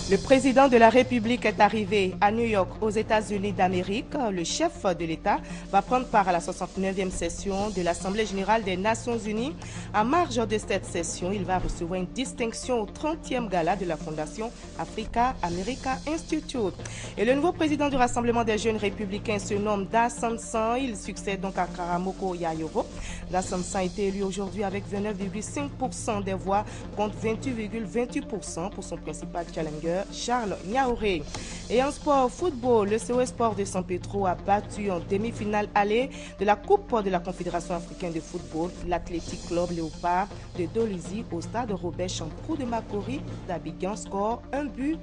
Le président de la République est arrivé à New York, aux États-Unis d'Amérique. Le chef de l'État va prendre part à la 69e session de l'Assemblée générale des Nations unies. En marge de cette session, il va recevoir une distinction au 30e gala de la Fondation Africa America Institute. Et le nouveau président du Rassemblement des jeunes républicains se nomme Da Sansan. Il succède donc à Karamoko Yayoro. Da Sansan a été élu aujourd'hui avec 29,5% des voix contre 28,28% pour son principal challenger, Charles Niaouré. Et en sport football, le COS Sport de San Pedro a battu en demi-finale aller de la Coupe de la Confédération africaine de football l'Athletic Club Léopard de Dolisie au stade Robert Champrou de Makori d'Abidjan, score 1-0.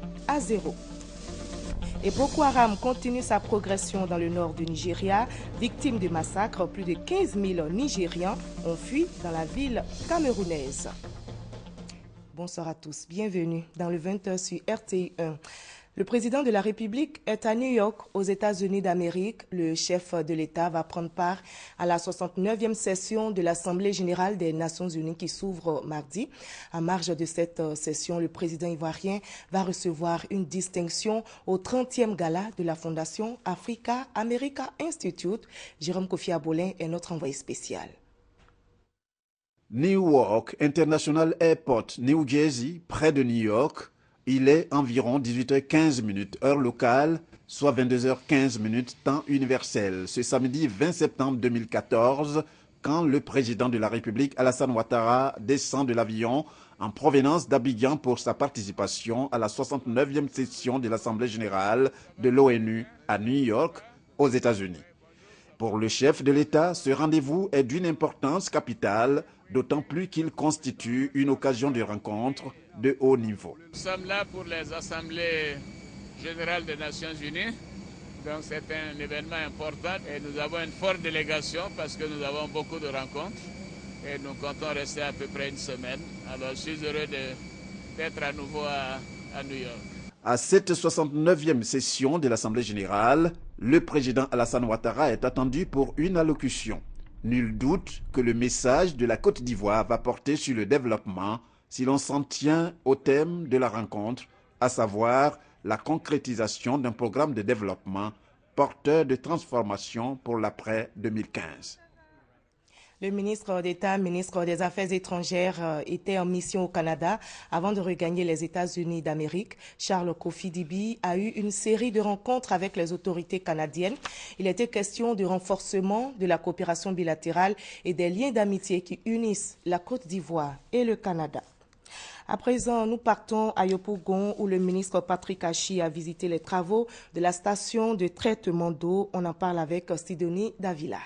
Et Boko Haram continue sa progression dans le nord du Nigeria. Victime de massacres, plus de 15 000 Nigérians ont fui dans la ville camerounaise. Bonsoir à tous, bienvenue dans le 20h sur RTI 1. Le président de la République est à New York, aux États-Unis d'Amérique. Le chef de l'État va prendre part à la 69e session de l'Assemblée générale des Nations unies qui s'ouvre mardi. En marge de cette session, le président ivoirien va recevoir une distinction au 30e gala de la Fondation Africa America Institute. Jérôme Kofi Abolin est notre envoyé spécial. Newark International Airport, New Jersey, près de New York. Il est environ 18h15, heure locale, soit 22h15, temps universel. Ce samedi 20 septembre 2014, quand le président de la République, Alassane Ouattara, descend de l'avion en provenance d'Abidjan pour sa participation à la 69e session de l'Assemblée générale de l'ONU à New York, aux États-Unis. Pour le chef de l'État, ce rendez-vous est d'une importance capitale, d'autant plus qu'il constitue une occasion de rencontre de haut niveau. Nous sommes là pour les assemblées générales des Nations Unies, donc c'est un événement important et nous avons une forte délégation parce que nous avons beaucoup de rencontres et nous comptons rester à peu près une semaine. Alors je suis heureux d'être à nouveau à New York. À cette 69e session de l'Assemblée générale, le président Alassane Ouattara est attendu pour une allocution. Nul doute que le message de la Côte d'Ivoire va porter sur le développement si l'on s'en tient au thème de la rencontre, à savoir la concrétisation d'un programme de développement porteur de transformation pour l'après 2015. Le ministre d'État, ministre des Affaires étrangères, était en mission au Canada avant de regagner les États-Unis d'Amérique. Charles Kofi Dibi a eu une série de rencontres avec les autorités canadiennes. Il était question du renforcement de la coopération bilatérale et des liens d'amitié qui unissent la Côte d'Ivoire et le Canada. À présent, nous partons à Yopougon où le ministre Patrick Achi a visité les travaux de la station de traitement d'eau. On en parle avec Sidonie Davila.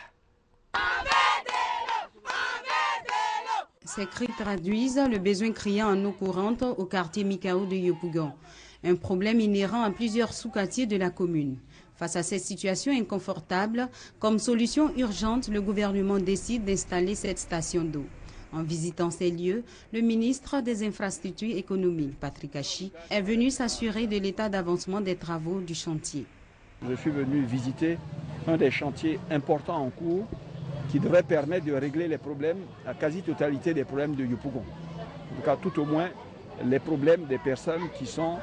Ces cris traduisent le besoin criant en eau courante au quartier Mikao de Yopougon, un problème inhérent à plusieurs sous-quartiers de la commune. Face à cette situation inconfortable, comme solution urgente, le gouvernement décide d'installer cette station d'eau. En visitant ces lieux, le ministre des Infrastructures économiques, Patrick Achi, est venu s'assurer de l'état d'avancement des travaux du chantier. Je suis venu visiter un des chantiers importants en cours qui devrait permettre de régler les problèmes, la quasi-totalité des problèmes de Yopougon. En tout cas, tout au moins, les problèmes des personnes qui sont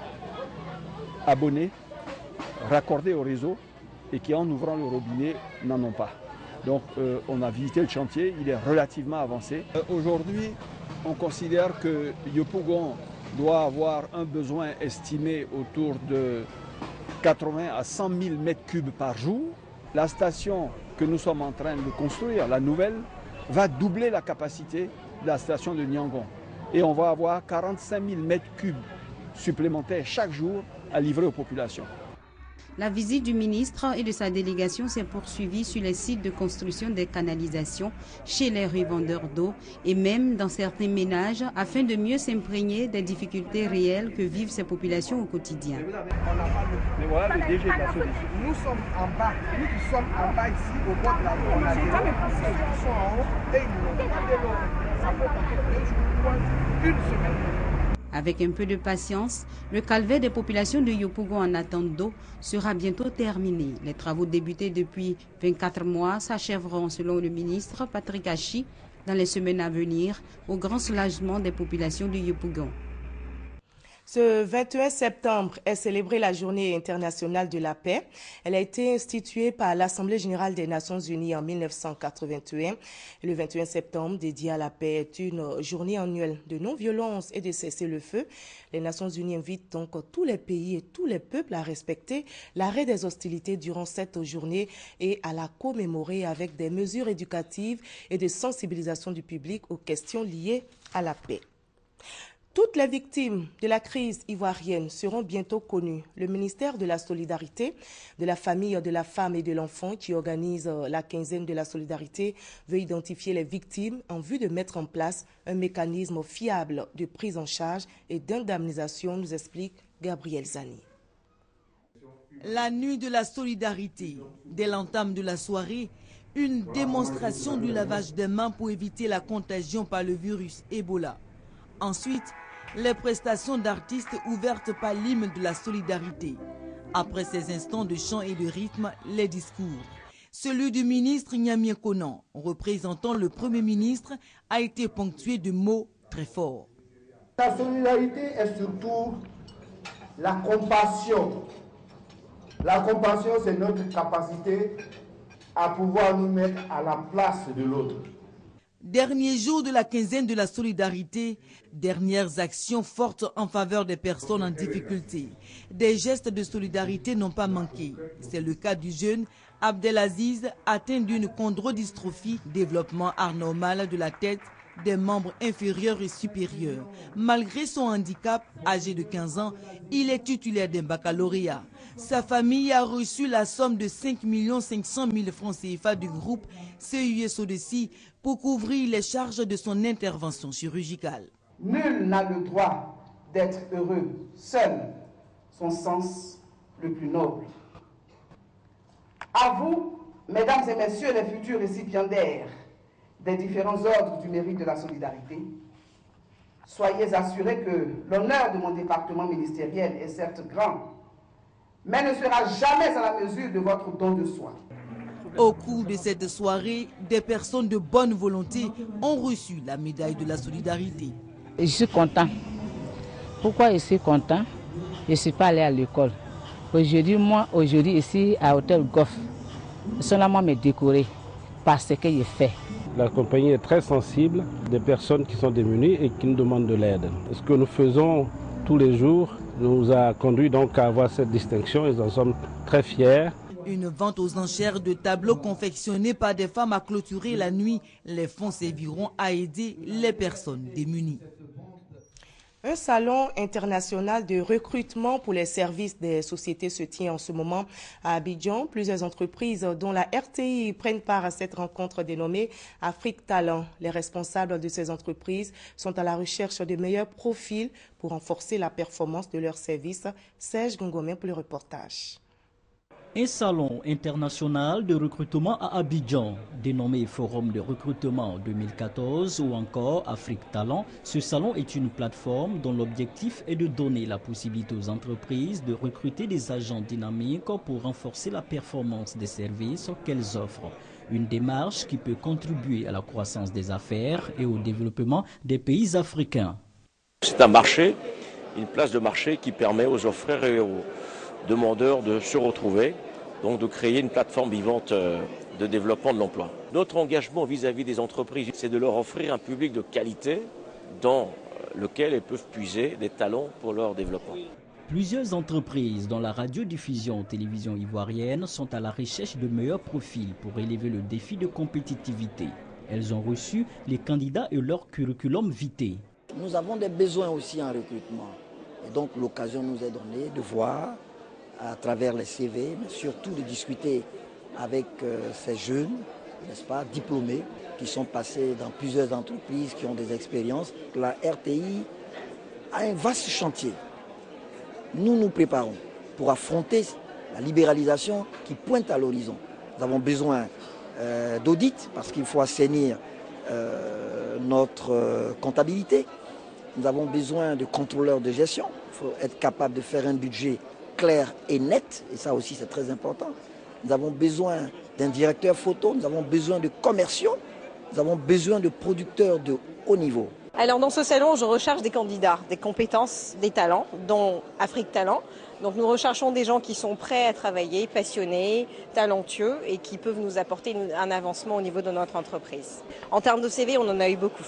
abonnées, raccordées au réseau et qui, en ouvrant le robinet, n'en ont pas. Donc, on a visité le chantier, il est relativement avancé. Aujourd'hui, on considère que Yopougon doit avoir un besoin estimé autour de 80 à 100 000 mètres cubes par jour. La station que nous sommes en train de construire, la nouvelle, va doubler la capacité de la station de Niangon. Et on va avoir 45 000 mètres cubes supplémentaires chaque jour à livrer aux populations. La visite du ministre et de sa délégation s'est poursuivie sur les sites de construction des canalisations, chez les revendeurs d'eau et même dans certains ménages afin de mieux s'imprégner des difficultés réelles que vivent ces populations au quotidien. Mais voilà le DG de la solution. Nous sommes en bas, nous qui sommes en bas ici au bord de la route, on a des ceux qui sont en haut et ils n'ont pas de l'eau. Ça peut prendre 2 jours, une semaine. Avec un peu de patience, le calvaire des populations de Yopougon en attente d'eau sera bientôt terminé. Les travaux débutés depuis 24 mois s'achèveront, selon le ministre Patrick Achi, dans les semaines à venir, au grand soulagement des populations de Yopougon. Ce 21 septembre est célébrée la Journée internationale de la paix. Elle a été instituée par l'Assemblée générale des Nations unies en 1981. Le 21 septembre, dédié à la paix, est une journée annuelle de non-violence et de cessez-le-feu. Les Nations unies invitent donc tous les pays et tous les peuples à respecter l'arrêt des hostilités durant cette journée et à la commémorer avec des mesures éducatives et de sensibilisation du public aux questions liées à la paix. Toutes les victimes de la crise ivoirienne seront bientôt connues. Le ministère de la Solidarité, de la Famille, de la Femme et de l'Enfant, qui organise la quinzaine de la solidarité, veut identifier les victimes en vue de mettre en place un mécanisme fiable de prise en charge et d'indemnisation, nous explique Gabriel Zani. La nuit de la solidarité, dès l'entame de la soirée, une démonstration du lavage des mains pour éviter la contagion par le virus Ebola. Ensuite, les prestations d'artistes ouvertes par l'hymne de la solidarité. Après ces instants de chant et de rythme, les discours. Celui du ministre Nyamie Konan, représentant le Premier ministre, a été ponctué de mots très forts. La solidarité est surtout la compassion. La compassion, c'est notre capacité à pouvoir nous mettre à la place de l'autre. Dernier jour de la quinzaine de la solidarité, dernières actions fortes en faveur des personnes en difficulté. Des gestes de solidarité n'ont pas manqué. C'est le cas du jeune Abdelaziz, atteint d'une chondrodystrophie, développement anormal de la tête, des membres inférieurs et supérieurs. Malgré son handicap, âgé de 15 ans, il est titulaire d'un baccalauréat. Sa famille a reçu la somme de 5 500 000 francs CFA du groupe CUSODC pour couvrir les charges de son intervention chirurgicale. Nul n'a le droit d'être heureux seul, son sens le plus noble. À vous, mesdames et messieurs les futurs récipiendaires des différents ordres du mérite de la solidarité, soyez assurés que l'honneur de mon département ministériel est certes grand, mais ne sera jamais à la mesure de votre don de soi. Au cours de cette soirée, des personnes de bonne volonté ont reçu la médaille de la solidarité. Je suis content. Pourquoi je suis content? Je ne suis pas allé à l'école. Aujourd'hui, ici à Hôtel Goff, seulement me décorer parce que j'ai fait. La compagnie est très sensible des personnes qui sont démunies et qui nous demandent de l'aide. Ce que nous faisons tous les jours nous a conduit donc à avoir cette distinction et nous en sommes très fiers. Une vente aux enchères de tableaux confectionnés par des femmes a clôturé la nuit. Les fonds serviront à aider les personnes démunies. Un salon international de recrutement pour les services des sociétés se tient en ce moment à Abidjan. Plusieurs entreprises, dont la RTI, prennent part à cette rencontre dénommée Afrique Talent. Les responsables de ces entreprises sont à la recherche de meilleurs profils pour renforcer la performance de leurs services. Serge Gongomen pour le reportage. Un salon international de recrutement à Abidjan, dénommé Forum de recrutement 2014 ou encore Afrique Talent. Ce salon est une plateforme dont l'objectif est de donner la possibilité aux entreprises de recruter des agents dynamiques pour renforcer la performance des services qu'elles offrent. Une démarche qui peut contribuer à la croissance des affaires et au développement des pays africains. C'est un marché, une place de marché qui permet aux offreurs et aux demandeurs de se retrouver, donc de créer une plateforme vivante de développement de l'emploi. Notre engagement vis-à-vis des entreprises, c'est de leur offrir un public de qualité dans lequel elles peuvent puiser des talents pour leur développement. Plusieurs entreprises, dont la radiodiffusion télévision ivoirienne, sont à la recherche de meilleurs profils pour élever le défi de compétitivité. Elles ont reçu les candidats et leur curriculum vitae. Nous avons des besoins aussi en recrutement. Et donc l'occasion nous est donnée de voir à travers les CV, mais surtout de discuter avec ces jeunes, n'est-ce pas, diplômés, qui sont passés dans plusieurs entreprises, qui ont des expériences. La RTI a un vaste chantier. Nous nous préparons pour affronter la libéralisation qui pointe à l'horizon. Nous avons besoin d'audit parce qu'il faut assainir notre comptabilité. Nous avons besoin de contrôleurs de gestion. Il faut être capable de faire un budget clair et net, et ça aussi c'est très important. Nous avons besoin d'un directeur photo, nous avons besoin de commerciaux, nous avons besoin de producteurs de haut niveau. Alors dans ce salon, je recherche des candidats, des compétences, des talents, dont Afrique Talent. Donc nous recherchons des gens qui sont prêts à travailler, passionnés, talentueux et qui peuvent nous apporter un avancement au niveau de notre entreprise. En termes de CV, on en a eu beaucoup.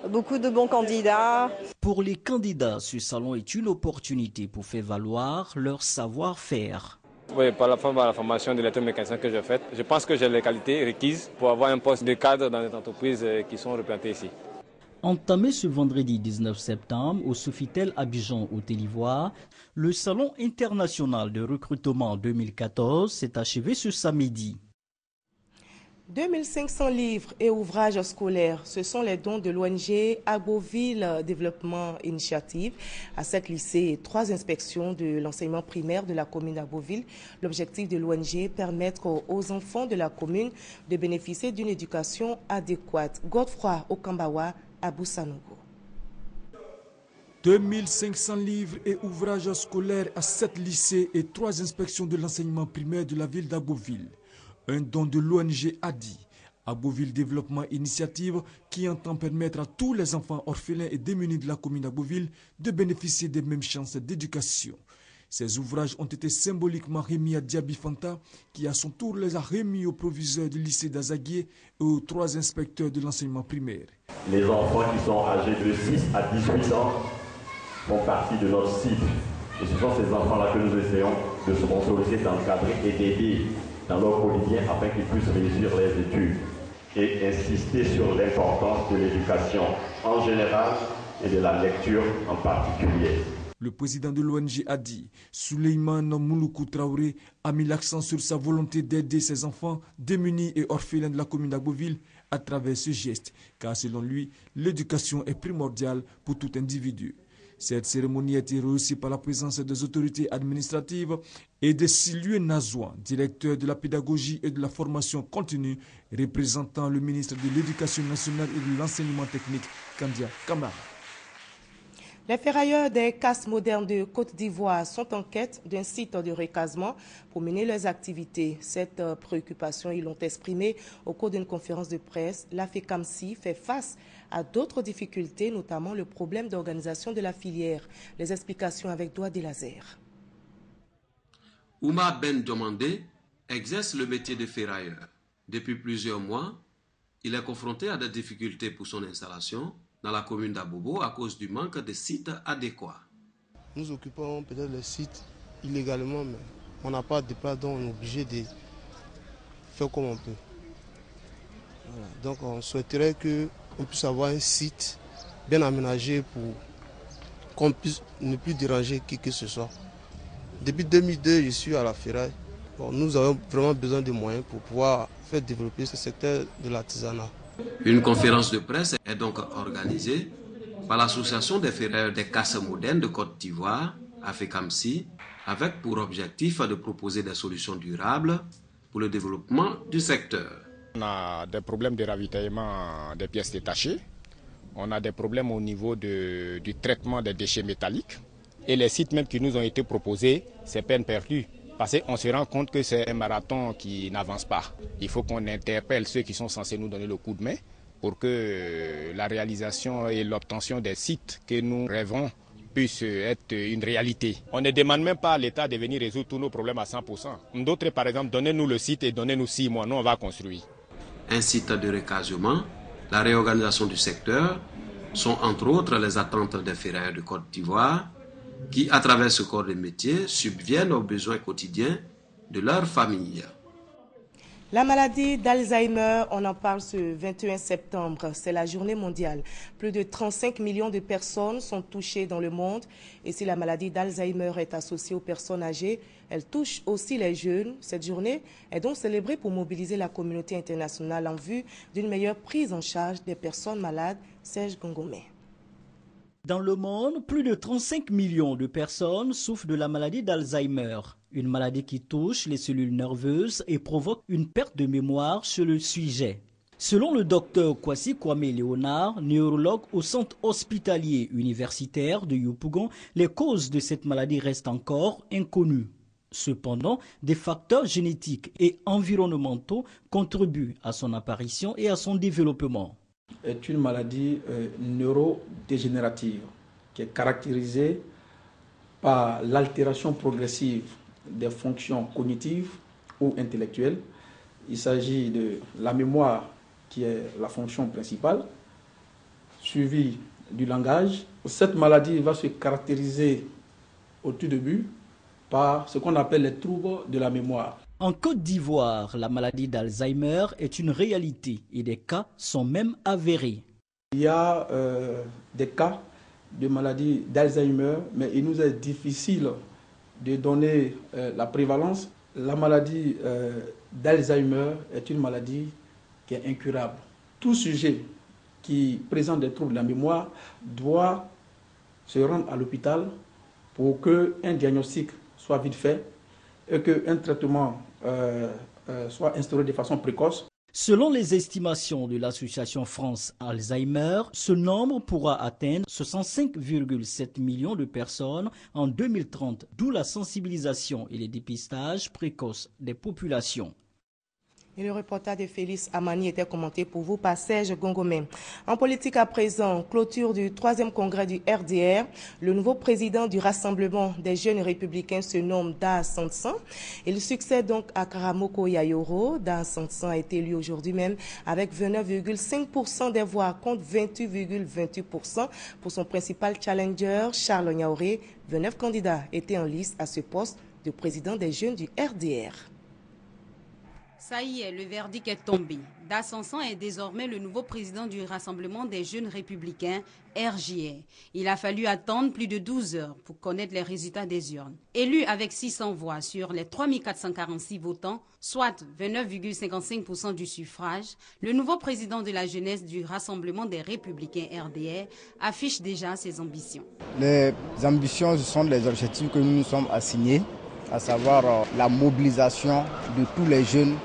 Beaucoup de bons candidats. Pour les candidats, ce salon est une opportunité pour faire valoir leur savoir-faire. Oui, par la formation de l'électromécanicien que j'ai faite, je pense que j'ai les qualités requises pour avoir un poste de cadre dans les entreprises qui sont représentées ici. Entamé ce vendredi 19 septembre au Sofitel Abidjan au Côte d'Ivoire, le Salon international de recrutement 2014 s'est achevé ce samedi. 2500 livres et ouvrages scolaires, ce sont les dons de l'ONG Agboville Développement Initiative à 7 lycées et 3 inspections de l'enseignement primaire de la commune d'Agboville. L'objectif de l'ONG est permettre aux enfants de la commune de bénéficier d'une éducation adéquate. Godefroy Okambawa, Abou Sanogo. 2500 livres et ouvrages scolaires à 7 lycées et 3 inspections de l'enseignement primaire de la ville d'Agboville. Un don de l'ONG ADI, Agboville Développement Initiative, qui entend permettre à tous les enfants orphelins et démunis de la commune d'Agboville de bénéficier des mêmes chances d'éducation. Ces ouvrages ont été symboliquement remis à Diaby Fanta, qui à son tour les a remis aux proviseurs du lycée d'Azaguié et aux 3 inspecteurs de l'enseignement primaire. Les enfants qui sont âgés de 6 à 18 ans font partie de notre cible. Et ce sont ces enfants-là que nous essayons de sponsoriser, d'encadrer et d'aider dans leur quotidien afin qu'ils puissent réussir les études et insister sur l'importance de l'éducation en général et de la lecture en particulier. Le président de l'ONG a dit, Souleymane Mouloukou Traoré a mis l'accent sur sa volonté d'aider ses enfants démunis et orphelins de la commune d'Agboville à travers ce geste, car selon lui, l'éducation est primordiale pour tout individu. Cette cérémonie a été réussie par la présence des autorités administratives et de Silieu Nazouan, directeur de la pédagogie et de la formation continue, représentant le ministre de l'Éducation nationale et de l'enseignement technique, Kandia Kamara. Les ferrailleurs des casses modernes de Côte d'Ivoire sont en quête d'un site de recasement pour mener leurs activités. Cette préoccupation, ils l'ont exprimée au cours d'une conférence de presse. La FECAMSI fait face à d'autres difficultés, notamment le problème d'organisation de la filière. Les explications avec Doua Delazer. Ouma Ben Diomandé exerce le métier de ferrailleur. Depuis plusieurs mois, il est confronté à des difficultés pour son installation dans la commune d'Abobo à cause du manque de sites adéquats. Nous occupons peut-être les sites illégalement, mais on n'a pas de place, donc on est obligé de faire comme on peut. Voilà. Donc on souhaiterait qu'on puisse avoir un site bien aménagé pour qu'on puisse ne plus déranger qui que ce soit. Depuis 2002, je suis à la ferraille. Bon, nous avons vraiment besoin de moyens pour pouvoir faire développer ce secteur de l'artisanat. Une conférence de presse est donc organisée par l'Association des ferrailleurs des casses modernes de Côte d'Ivoire, AFECAMSI, avec pour objectif de proposer des solutions durables pour le développement du secteur. On a des problèmes de ravitaillement des pièces détachées, on a des problèmes au niveau du traitement des déchets métalliques et les sites même qui nous ont été proposés, c'est peine perdue. Parce qu'on se rend compte que c'est un marathon qui n'avance pas. Il faut qu'on interpelle ceux qui sont censés nous donner le coup de main pour que la réalisation et l'obtention des sites que nous rêvons puissent être une réalité. On ne demande même pas à l'État de venir résoudre tous nos problèmes à 100%. D'autres, par exemple, donnez-nous le site et donnez-nous 6 mois. Nous, on va construire. Un site de recasement, la réorganisation du secteur sont entre autres les attentes des ferrailleurs de Côte d'Ivoire qui, à travers ce corps de métier, subviennent aux besoins quotidiens de leur famille. La maladie d'Alzheimer, on en parle ce 21 septembre, c'est la journée mondiale. Plus de 35 millions de personnes sont touchées dans le monde. Et si la maladie d'Alzheimer est associée aux personnes âgées, elle touche aussi les jeunes. Cette journée est donc célébrée pour mobiliser la communauté internationale en vue d'une meilleure prise en charge des personnes malades. Serge Gongomé. Dans le monde, plus de 35 millions de personnes souffrent de la maladie d'Alzheimer, une maladie qui touche les cellules nerveuses et provoque une perte de mémoire chez le sujet. Selon le docteur Kwasi Kwame Léonard, neurologue au centre hospitalier universitaire de Yopougon, les causes de cette maladie restent encore inconnues. Cependant, des facteurs génétiques et environnementaux contribuent à son apparition et à son développement. est une maladie neurodégénérative qui est caractérisée par l'altération progressive des fonctions cognitives ou intellectuelles. Il s'agit de la mémoire qui est la fonction principale, suivie du langage. Cette maladie va se caractériser au tout début par ce qu'on appelle les troubles de la mémoire. En Côte d'Ivoire, la maladie d'Alzheimer est une réalité et des cas sont même avérés. Il y a des cas de maladie d'Alzheimer, mais il nous est difficile de donner la prévalence. La maladie d'Alzheimer est une maladie qui est incurable. Tout sujet qui présente des troubles de la mémoire doit se rendre à l'hôpital pour qu'un diagnostic soit vite fait et qu'un traitement soit instauré de façon précoce. Selon les estimations de l'association France Alzheimer, ce nombre pourra atteindre 65,7 millions de personnes en 2030, d'où la sensibilisation et les dépistages précoces des populations. Et le reportage de Félix Amani était commenté pour vous par Serge Gongomé. En politique à présent, clôture du 3e congrès du RDR. Le nouveau président du Rassemblement des jeunes républicains se nomme Daha Sansan. Il succède donc à Karamoko Yayoro. Daha Sansan a été élu aujourd'hui même avec 29,5% des voix contre 28,28% pour son principal challenger, Charles Niaouré. 29 candidats étaient en lice à ce poste de président des jeunes du RDR. Ça y est, le verdict est tombé. Daha Sansan est désormais le nouveau président du Rassemblement des jeunes républicains, RJR. Il a fallu attendre plus de 12 heures pour connaître les résultats des urnes. Élu avec 600 voix sur les 3446 votants, soit 29,55% du suffrage, le nouveau président de la jeunesse du Rassemblement des républicains RDR affiche déjà ses ambitions. Les ambitions, ce sont les objectifs que nous nous sommes assignés, à savoir la mobilisation de tous les jeunes,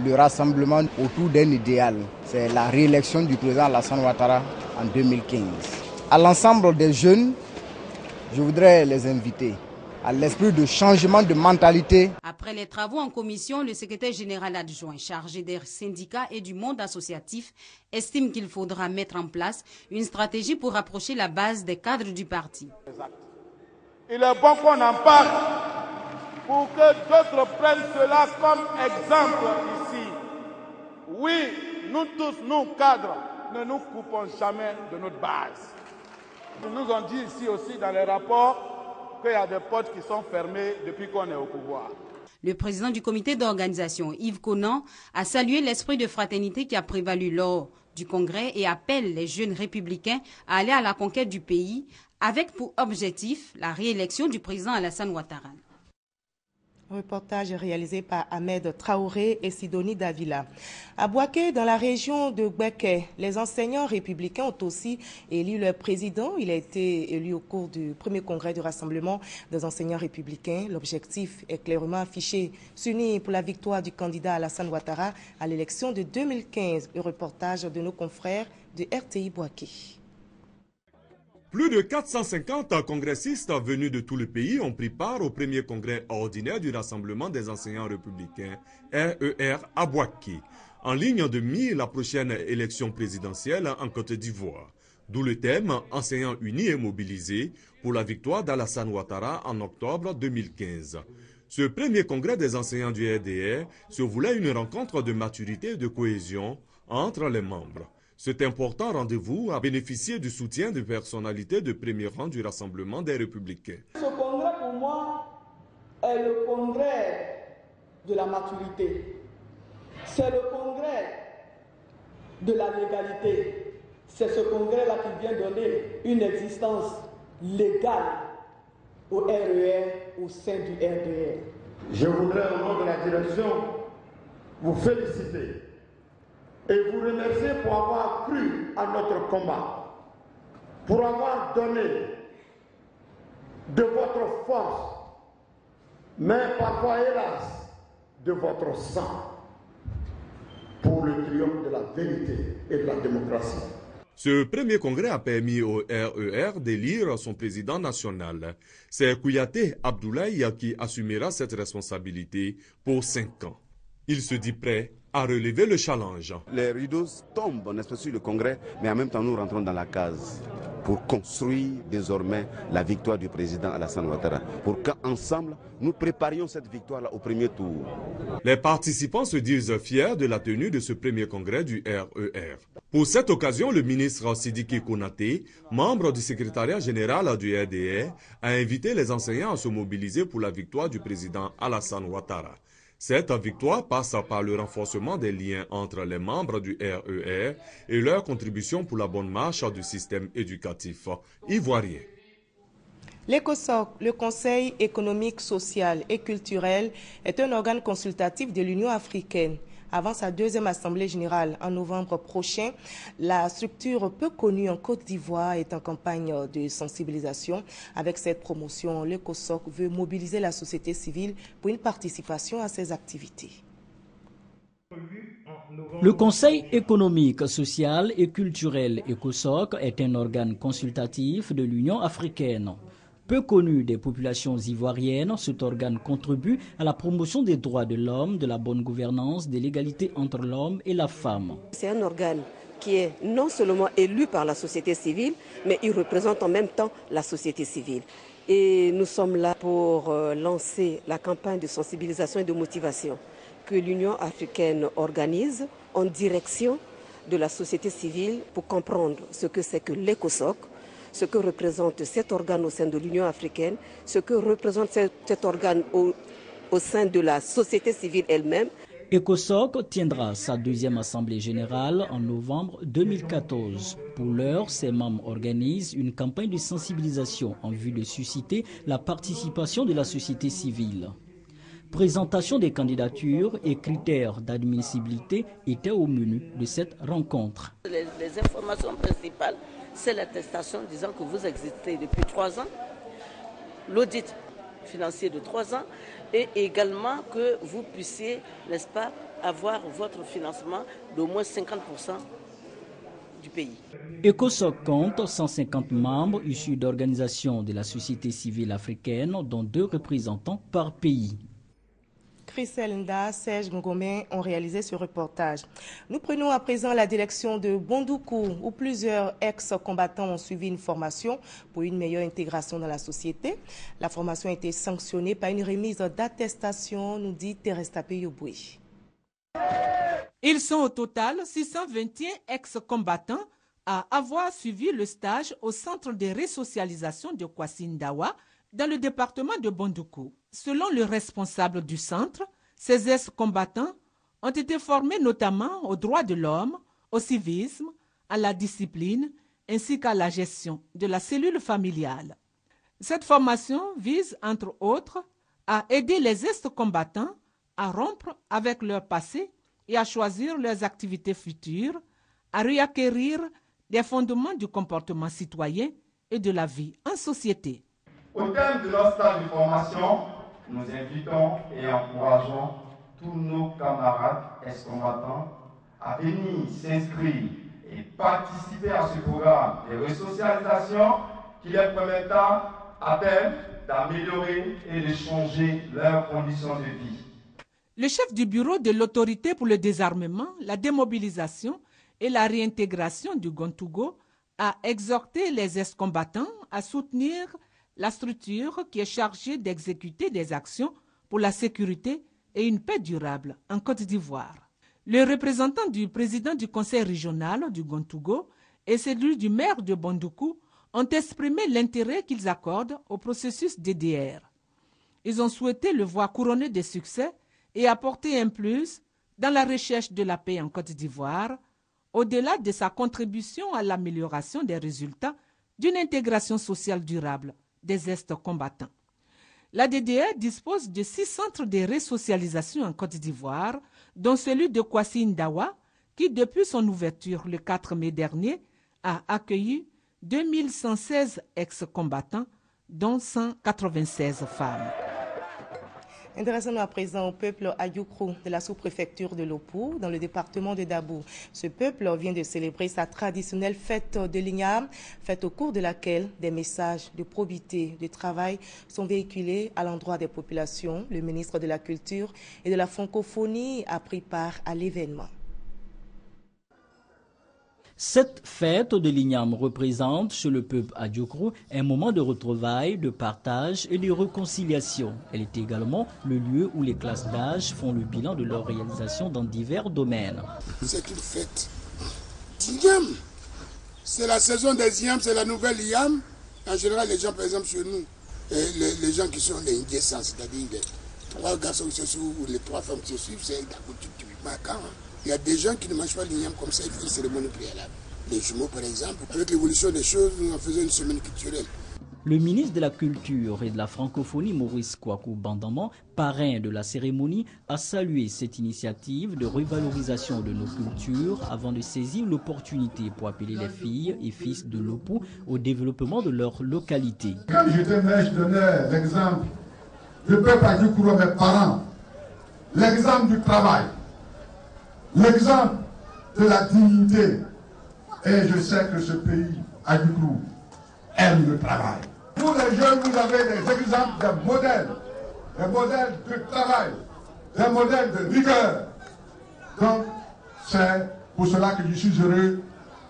le rassemblement autour d'un idéal. C'est la réélection du président Alassane Ouattara en 2015. À l'ensemble des jeunes, je voudrais les inviter à l'esprit de changement de mentalité. Après les travaux en commission, le secrétaire général adjoint chargé des syndicats et du monde associatif estime qu'il faudra mettre en place une stratégie pour rapprocher la base des cadres du parti. Il est bon qu'on en parle pour que d'autres prennent cela comme exemple ici. Oui, nous tous, nous cadres, ne nous coupons jamais de notre base. Ils nous ont dit ici aussi dans les rapports qu'il y a des portes qui sont fermées depuis qu'on est au pouvoir. Le président du comité d'organisation, Yves Conan, a salué l'esprit de fraternité qui a prévalu lors du congrès et appelle les jeunes républicains à aller à la conquête du pays avec pour objectif la réélection du président Alassane Ouattara. Reportage réalisé par Ahmed Traoré et Sidonie Davila. À Bouaké, dans la région de Gbeke, les enseignants républicains ont aussi élu leur président. Il a été élu au cours du premier congrès du Rassemblement des enseignants républicains. L'objectif est clairement affiché, s'unir pour la victoire du candidat Alassane Ouattara à l'élection de 2015. Le reportage de nos confrères de RTI Bouaké. Plus de 450 congressistes venus de tout le pays ont pris part au premier congrès ordinaire du Rassemblement des enseignants républicains, RER à Bouaké, en ligne de mire la prochaine élection présidentielle en Côte d'Ivoire. D'où le thème « Enseignants unis et mobilisés pour la victoire d'Alassane Ouattara en octobre 2015 ». Ce premier congrès des enseignants du RDR se voulait une rencontre de maturité et de cohésion entre les membres. Cet important rendez-vous a bénéficié du soutien de personnalités de premier rang du Rassemblement des Républicains. Ce congrès, pour moi, est le congrès de la maturité. C'est le congrès de la légalité. C'est ce congrès-là qui vient donner une existence légale au RER, au sein du RDR. Je voudrais, au nom de la direction, vous féliciter et vous remercier pour avoir cru à notre combat, pour avoir donné de votre force, mais parfois, hélas, de votre sang, pour le triomphe de la vérité et de la démocratie. Ce premier congrès a permis au RER d'élire son président national. C'est Kouyaté Abdoulaye qui assumera cette responsabilité pour 5 ans. Il se dit prêt à relever le challenge. Les rideaux tombent, n'est-ce pas, sur le Congrès, mais en même temps nous rentrons dans la case pour construire désormais la victoire du président Alassane Ouattara, pour qu'ensemble nous préparions cette victoire-là au premier tour. Les participants se disent fiers de la tenue de ce premier congrès du RER. Pour cette occasion, le ministre Sidiki Konaté, membre du secrétariat général du RDR, a invité les enseignants à se mobiliser pour la victoire du président Alassane Ouattara. Cette victoire passe par le renforcement des liens entre les membres du RER et leur contribution pour la bonne marche du système éducatif ivoirien. L'ECOSOC, le Conseil économique, social et culturel, est un organe consultatif de l'Union africaine. Avant sa deuxième assemblée générale en novembre prochain, la structure peu connue en Côte d'Ivoire est en campagne de sensibilisation. Avec cette promotion, l'ECOSOC veut mobiliser la société civile pour une participation à ses activités. Le Conseil économique, social et culturel ECOSOC est un organe consultatif de l'Union africaine. Peu connu des populations ivoiriennes, cet organe contribue à la promotion des droits de l'homme, de la bonne gouvernance, de l'égalité entre l'homme et la femme. C'est un organe qui est non seulement élu par la société civile, mais il représente en même temps la société civile. Et nous sommes là pour lancer la campagne de sensibilisation et de motivation que l'Union africaine organise en direction de la société civile pour comprendre ce que c'est que l'ECOSOC, ce que représente cet organe au sein de l'Union africaine, ce que représente cet organe au sein de la société civile elle-même. ECOSOC tiendra sa deuxième assemblée générale en novembre 2014. Pour l'heure, ses membres organisent une campagne de sensibilisation en vue de susciter la participation de la société civile. Présentation des candidatures et critères d'admissibilité étaient au menu de cette rencontre. Les informations principales, c'est l'attestation disant que vous existez depuis 3 ans, l'audit financier de 3 ans et également que vous puissiez, n'est-ce pas, avoir votre financement d'au moins 50% du pays. ECOSOC compte 150 membres issus d'organisations de la société civile africaine, dont 2 représentants par pays. Chris Elnda, Serge Ngomé ont réalisé ce reportage. Nous prenons à présent la direction de Bondoukou, où plusieurs ex-combattants ont suivi une formation pour une meilleure intégration dans la société. La formation a été sanctionnée par une remise d'attestation, nous dit Thérèse Tapé-Yoboué. Ils sont au total 621 ex-combattants à avoir suivi le stage au centre de resocialisation de Kwassi-Ndawa dans le département de Bondoukou. Selon le responsable du centre, ces ex-combattants ont été formés notamment aux droits de l'homme, au civisme, à la discipline, ainsi qu'à la gestion de la cellule familiale. Cette formation vise, entre autres, à aider les ex-combattants à rompre avec leur passé et à choisir leurs activités futures, à réacquérir les fondements du comportement citoyen et de la vie en société. Au terme de notre stage de formation, nous invitons et encourageons tous nos camarades ex-combattants à venir s'inscrire et participer à ce programme de resocialisation qui leur permettra à terme d'améliorer et de changer leurs conditions de vie. Le chef du bureau de l'autorité pour le désarmement, la démobilisation et la réintégration du Gontougo a exhorté les ex-combattants à soutenir la structure qui est chargée d'exécuter des actions pour la sécurité et une paix durable en Côte d'Ivoire. Le représentant du président du conseil régional du Gontougo et celui du maire de Bondoukou ont exprimé l'intérêt qu'ils accordent au processus DDR. Ils ont souhaité le voir couronné de succès et apporter un plus dans la recherche de la paix en Côte d'Ivoire, au-delà de sa contribution à l'amélioration des résultats d'une intégration sociale durable des ex-combattants. La DDR dispose de 6 centres de resocialisation en Côte d'Ivoire, dont celui de Kwassi-Ndawa, qui, depuis son ouverture le 4 mai dernier, a accueilli 2116 ex-combattants, dont 196 femmes. Intéressons-nous à présent au peuple Ayoukrou de la sous-préfecture de Lopou, dans le département de Dabou. Ce peuple vient de célébrer sa traditionnelle fête de l'Ignam, fête au cours de laquelle des messages de probité, de travail sont véhiculés à l'endroit des populations. Le ministre de la Culture et de la Francophonie a pris part à l'événement. Cette fête de l'Ignam représente chez le peuple Ayoukrou un moment de retrouvailles, de partage et de réconciliation. Elle est également le lieu où les classes d'âge font le bilan de leur réalisation dans divers domaines. C'est une fête d'Ignam. C'est la saison des Ignam, c'est la nouvelle Ignam. En général, les gens, par exemple, chez nous, les gens qui sont les Indécents, c'est-à-dire les 3 garçons qui se suivent ou les 3 femmes qui se suivent, c'est la coutume typiquement à Caen. Il y a des gens qui ne mangent pas l'igname comme ça, ils font une cérémonie préalable. Les jumeaux, par exemple, avec l'évolution des choses, nous en faisons une semaine culturelle. Le ministre de la Culture et de la Francophonie, Maurice Kouakou Bandaman, parrain de la cérémonie, a salué cette initiative de revalorisation de nos cultures avant de saisir l'opportunité pour appeler les filles et fils de Lopou au développement de leur localité. Quand j'étais né, je donnais l'exemple du peuple Ayoukrou à mes parents, l'exemple du travail, l'exemple de la dignité. Et je sais que ce pays, Ayoukrou, aime le travail. Vous les jeunes, vous avez des exemples de modèles de travail, des modèles de rigueur. Donc, c'est pour cela que je suis heureux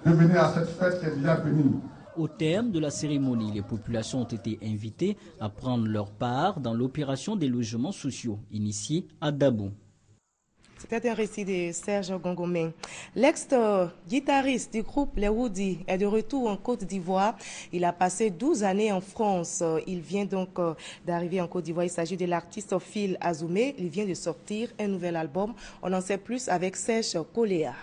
de venir à cette fête qui est déjà venue. Au terme de la cérémonie, les populations ont été invitées à prendre leur part dans l'opération des logements sociaux initiée à Dabou. C'était un récit de Serge Gongomé. L'ex-guitariste du groupe Les Woody est de retour en Côte d'Ivoire. Il a passé 12 années en France. Il vient donc d'arriver en Côte d'Ivoire. Il s'agit de l'artiste Phil Azoumé. Il vient de sortir un nouvel album. On en sait plus avec Serge Koléa.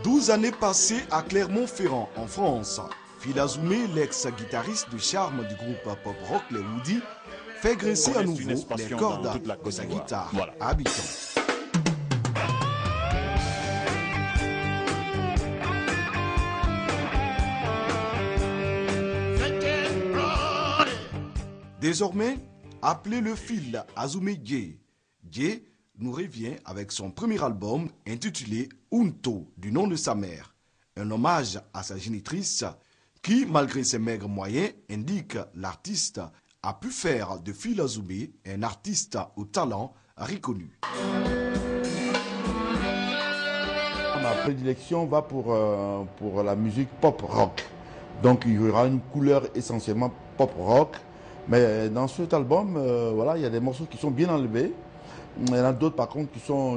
12 années passées à Clermont-Ferrand, en France. Phil Azoumé, l'ex-guitariste de charme du groupe pop-rock Les Woody, fait graisser à nouveau les cordes de sa guitare à Abidjan. Désormais, appelez-le Phil Azoumé Djé. Djé nous revient avec son premier album intitulé Unto, du nom de sa mère. Un hommage à sa génitrice qui, malgré ses maigres moyens, indique l'artiste a pu faire de Phil Azoumé un artiste au talent reconnu. Ma prédilection va pour la musique pop-rock. Donc il y aura une couleur essentiellement pop-rock. Mais dans cet album, voilà, il y a des morceaux qui sont bien enlevés. Il y en a d'autres par contre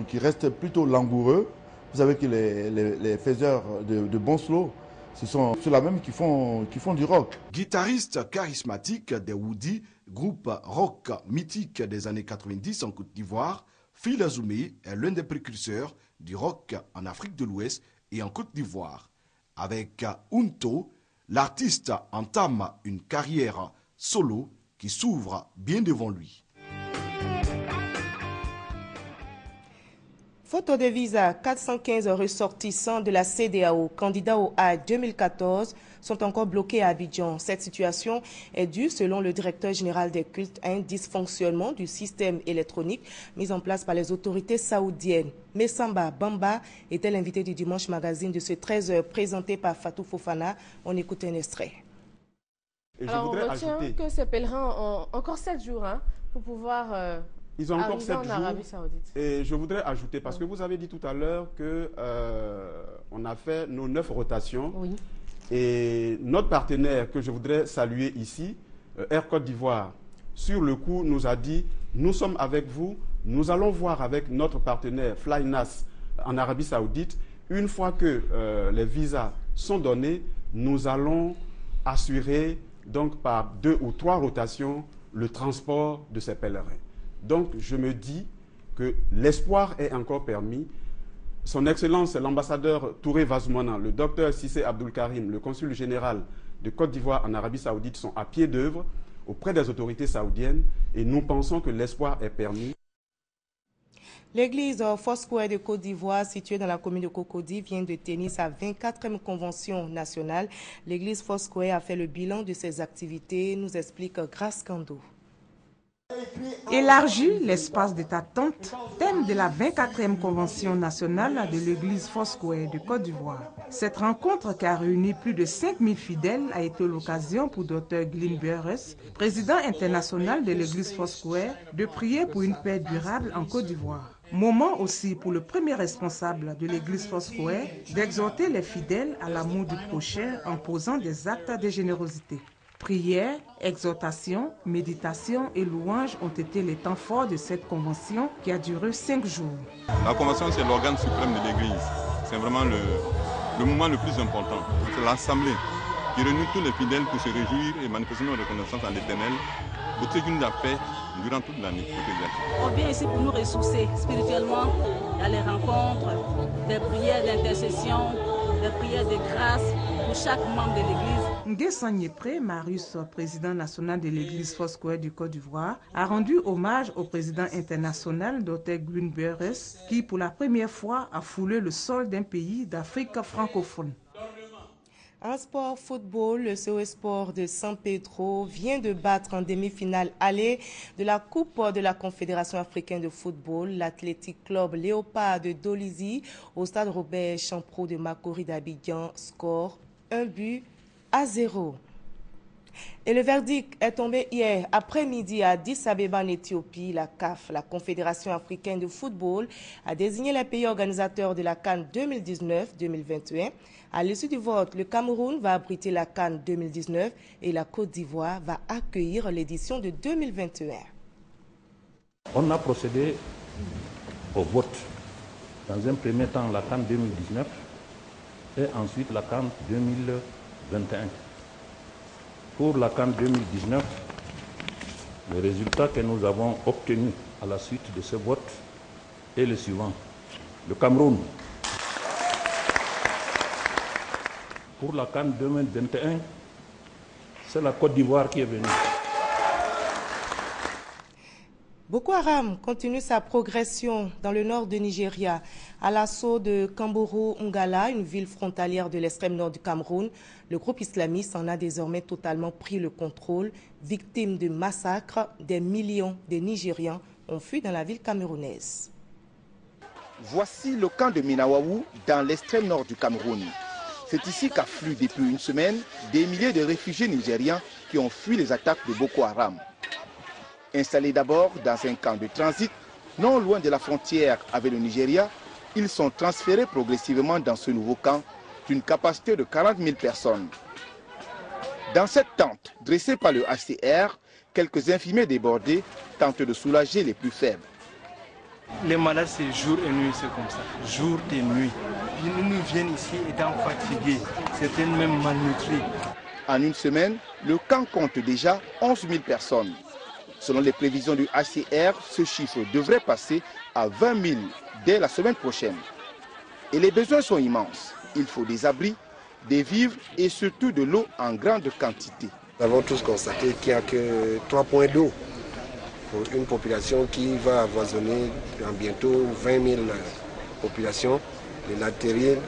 qui restent plutôt langoureux. Vous savez que les faiseurs de bons slow, ce sont ceux-là même qui font du rock. Guitariste charismatique des Woody, groupe rock mythique des années 90 en Côte d'Ivoire, Phil Azoumé est l'un des précurseurs du rock en Afrique de l'Ouest et en Côte d'Ivoire. Avec Unto, l'artiste entame une carrière solo qui s'ouvre bien devant lui. Photo de visa, 415 ressortissants de la CEDEAO, candidats au Hajj 2014, sont encore bloqués à Abidjan. Cette situation est due, selon le directeur général des cultes, à un dysfonctionnement du système électronique mis en place par les autorités saoudiennes. Messamba Bamba était l'invité du Dimanche Magazine de ce 13h présenté par Fatou Fofana. On écoute un extrait. Alors, on retient que ces pèlerins ont encore 7 jours pour pouvoir... Ils ont encore 7 jours. Arabie Saoudite. Et je voudrais ajouter, parce que vous avez dit tout à l'heure qu'on a fait nos 9 rotations. Oui. Et notre partenaire que je voudrais saluer ici, Air Côte d'Ivoire, sur le coup nous a dit, nous sommes avec vous, nous allons voir avec notre partenaire Flynas en Arabie Saoudite. Une fois que les visas sont donnés, nous allons assurer donc par 2 ou 3 rotations le transport de ces pèlerins. Donc, je me dis que l'espoir est encore permis. Son Excellence, l'ambassadeur Touré Vazoumana, le docteur Sissé Abdoul Karim, le consul général de Côte d'Ivoire en Arabie Saoudite sont à pied d'œuvre auprès des autorités saoudiennes et nous pensons que l'espoir est permis. L'église Foursquare de Côte d'Ivoire, située dans la commune de Cocody, vient de tenir sa 24e convention nationale. L'église Foursquare a fait le bilan de ses activités, nous explique Grace Kando. Élargir l'espace de attente, thème de la 24e convention nationale de l'église Foursquare de Côte d'Ivoire. Cette rencontre qui a réuni plus de 5000 fidèles a été l'occasion pour Dr Glyn Burrus, président international de l'église Foursquare, de prier pour une paix durable en Côte d'Ivoire. Moment aussi pour le premier responsable de l'église Foursquare d'exhorter les fidèles à l'amour du prochain en posant des actes de générosité. Prières, exhortations, méditations et louanges ont été les temps forts de cette convention qui a duré 5 jours. La convention, c'est l'organe suprême de l'Église. C'est vraiment le moment le plus important. C'est l'assemblée qui réunit tous les fidèles pour se réjouir et manifester notre reconnaissance à l'Éternel pour ce qu'il nous a fait durant toute l'année. On vient ici pour nous ressourcer spirituellement. Il y a les rencontres, des prières d'intercession, des prières de grâce pour chaque membre de l'Église. Nguessan Yépré, Marius, président national de l'église Foursquare du Côte d'Ivoire, a rendu hommage au président international Dr Glyn Burrus, qui pour la première fois a foulé le sol d'un pays d'Afrique francophone. En sport football, le COS Sport de San Pedro vient de battre en demi-finale aller de la Coupe de la Confédération africaine de football l'Athletic Club Léopard de Dolisie au stade Robert Champrou de Makori d'Abidjan, score 1-0. Et le verdict est tombé hier après-midi à Addis Abeba en Éthiopie. La CAF, la Confédération africaine de football, a désigné les pays organisateurs de la CAN 2019-2021. À l'issue du vote, le Cameroun va abriter la CAN 2019 et la Côte d'Ivoire va accueillir l'édition de 2021. On a procédé au vote. Dans un premier temps, la CAN 2019 et ensuite la CAN 2021. Pour la CAN 2019, le résultat que nous avons obtenu à la suite de ce vote est le suivant. Le Cameroun. Pour la CAN 2021, c'est la Côte d'Ivoire qui est venue. Boko Haram continue sa progression dans le nord de Nigeria. À l'assaut de Kamboro-Ngala, une ville frontalière de l'extrême nord du Cameroun, le groupe islamiste en a désormais totalement pris le contrôle. Victime de massacres, des millions de Nigérians ont fui dans la ville camerounaise. Voici le camp de Minawawu dans l'extrême nord du Cameroun. C'est ici qu'affluent depuis une semaine des milliers de réfugiés nigérians qui ont fui les attaques de Boko Haram. Installés d'abord dans un camp de transit, non loin de la frontière avec le Nigeria, ils sont transférés progressivement dans ce nouveau camp d'une capacité de 40 000 personnes. Dans cette tente, dressée par le HCR, quelques infirmiers débordés tentent de soulager les plus faibles. Les malades, c'est jour et nuit, c'est comme ça, jour et nuit. Ils nous viennent ici étant fatigués, certains même malnutris. En une semaine, le camp compte déjà 11 000 personnes. Selon les prévisions du HCR, ce chiffre devrait passer à 20 000 dès la semaine prochaine. Et les besoins sont immenses. Il faut des abris, des vivres et surtout de l'eau en grande quantité. Nous avons tous constaté qu'il n'y a que 3 points d'eau pour une population qui va avoisonner en bientôt 20 000 populations. Les latérales,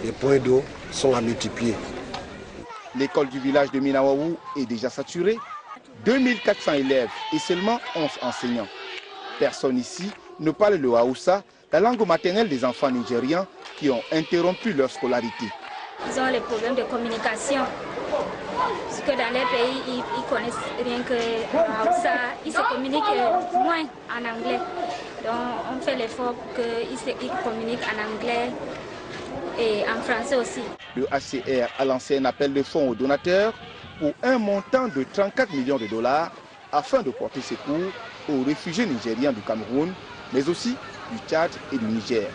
les points d'eau sont à multiplier. L'école du village de Minawawu est déjà saturée. 2400 élèves et seulement 11 enseignants. Personne ici ne parle le Haoussa, la langue maternelle des enfants nigérians qui ont interrompu leur scolarité. Ils ont les problèmes de communication. Parce que dans les pays, ils connaissent rien que le Haoussa. Ils se communiquent moins en anglais. Donc on fait l'effort pour qu'ils communiquent en anglais et en français aussi. Le HCR a lancé un appel de fonds aux donateurs pour un montant de 34 millions de dollars afin de porter secours aux réfugiés nigériens du Cameroun, mais aussi du Tchad et du Niger.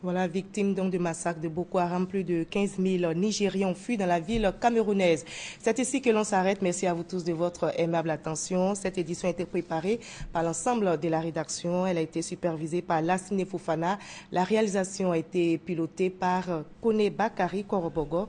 Voilà, victime donc de massacre de Boko Haram, plus de 15 000 Nigériens ont fui dans la ville camerounaise. C'est ici que l'on s'arrête. Merci à vous tous de votre aimable attention. Cette édition a été préparée par l'ensemble de la rédaction. Elle a été supervisée par Lassine Fofana. La réalisation a été pilotée par Kone Bakari Korobogo.